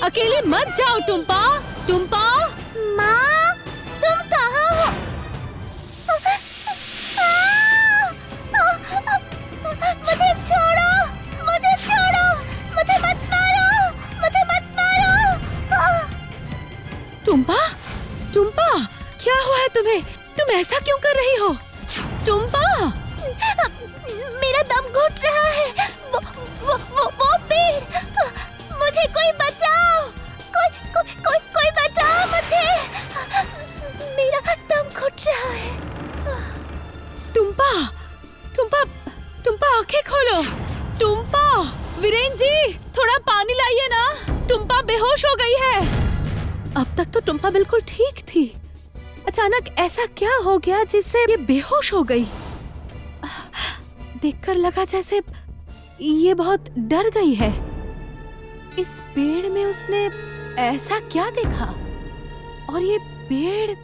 अकेले मत जाओ टुम्पा। टुम्पा माँ, तुम कहाँ हो? मुझे छोड़ो, मुझे छोड़ो, मुझे मत मारो, मुझे मत मारो। टुम्पा, टुम्पा, क्या हुआ है तुम्हें? तुम ऐसा क्यों कर रही हो? टुम्पा, मेरा दम घुट रहा है। वो पेड़, मुझे कोई बचाओ, कोई बचाओ मुझे। मेरा दम घुट रहा है। टुम्पा, टुम्पा, टुम्पा आंखें खोलो। टुम्पा, वीरेन जी थोड़ा पानी लाइए ना। टुम्पा बेहोश हो गई है। अब तक तो टुम्पा बिल्कुल ठीक थी। अचानक ऐसा क्या हो गया जिससे ये बेहोश हो गई? देखकर लगा जैसे ये बहुत डर गई है। इस पेड़ में उसने ऐसा क्या देखा? और ये पेड़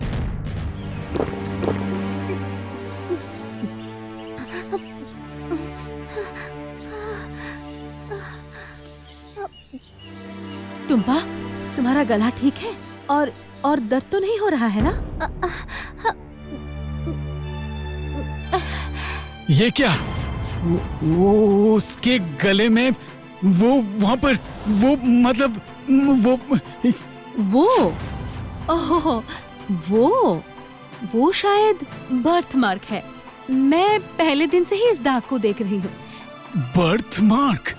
टुम्पा, तुम्हारा गला ठीक है? और दर्द तो नहीं हो रहा है ना? ये क्या? वो उसके गले में वो वहाँ पर वो मतलब वो ओह, वो शायद बर्थ मार्क है। मैं पहले दिन से ही इस दाग को देख रही हूँ। Birth mark?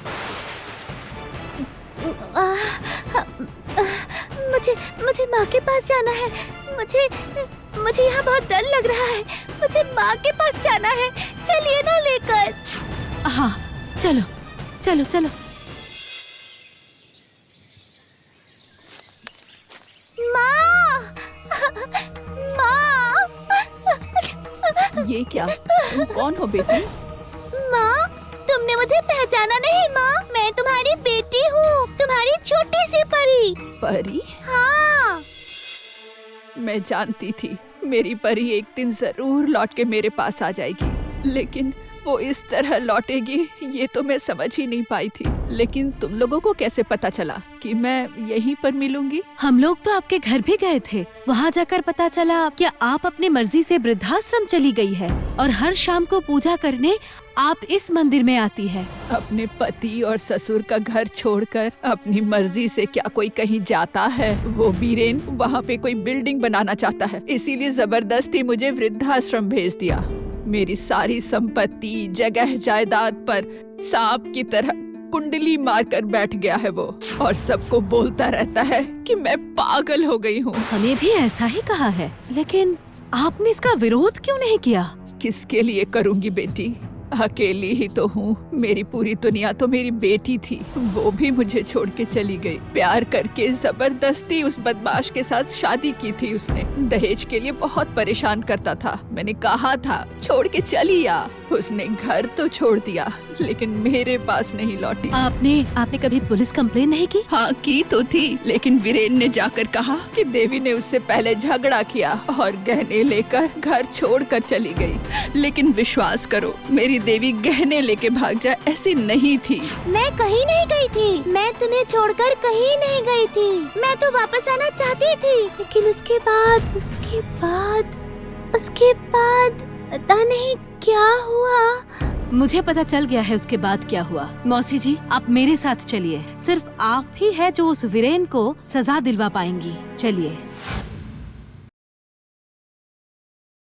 मुझे माँ के पास जाना है। मुझे यहाँ बहुत डर लग रहा है। मुझे माँ के पास जाना है। चलिए ना लेकर। हाँ, चलो चलो चलो। माँ, माँ। ये क्या? तुम कौन हो बेटी? माँ, तुमने मुझे पहचाना नहीं माँ? मैं तुम्हारी बेटी हूँ, तुम्हारी छोटी सी परी। परी? हाँ। मैं जानती थी मेरी परी एक दिन जरूर लौट के मेरे पास आ जाएगी, लेकिन वो इस तरह लौटेगी ये तो मैं समझ ही नहीं पाई थी। लेकिन तुम लोगों को कैसे पता चला कि मैं यहीं पर मिलूंगी? हम लोग तो आपके घर भी गए थे। वहाँ जाकर पता चला कि आप अपनी मर्जी से वृद्धाश्रम चली गई है और हर शाम को पूजा करने आप इस मंदिर में आती है। अपने पति और ससुर का घर छोड़कर अपनी मर्जी से क्या कोई कहीं जाता है? वो बीरेन वहाँ पे कोई बिल्डिंग बनाना चाहता है, इसीलिए जबरदस्ती मुझे वृद्धाश्रम भेज दिया। मेरी सारी संपत्ति, जगह जायदाद पर सांप की तरह कुंडली मारकर बैठ गया है वो, और सबको बोलता रहता है कि मैं पागल हो गई हूँ। हमें भी ऐसा ही कहा है, लेकिन आपने इसका विरोध क्यों नहीं किया? किसके लिए करूँगी बेटी, अकेली ही तो हूँ। मेरी पूरी दुनिया तो मेरी बेटी थी, वो भी मुझे छोड़ के चली गई। प्यार करके जबरदस्ती उस बदमाश के साथ शादी की थी उसने। दहेज के लिए बहुत परेशान करता था। मैंने कहा था छोड़ के चली आ, उसने घर तो छोड़ दिया लेकिन मेरे पास नहीं लौटी। आपने कभी पुलिस कंप्लेन नहीं की? हाँ की तो थी, लेकिन वीरेन ने जाकर कहा कि देवी ने उससे पहले झगड़ा किया और गहने लेकर घर छोड़कर चली गई। लेकिन विश्वास करो, मेरी देवी गहने लेके भाग जाए ऐसी नहीं थी। मैं कहीं नहीं गई थी। मैं तुम्हें छोड़कर कहीं नहीं गई थी। मैं तो वापस आना चाहती थी, लेकिन उसके बाद पता नहीं क्या हुआ। मुझे पता चल गया है उसके बाद क्या हुआ। मौसी जी, आप मेरे साथ चलिए। सिर्फ आप ही है जो उस वीरेन को सजा दिलवा पाएंगी। चलिए।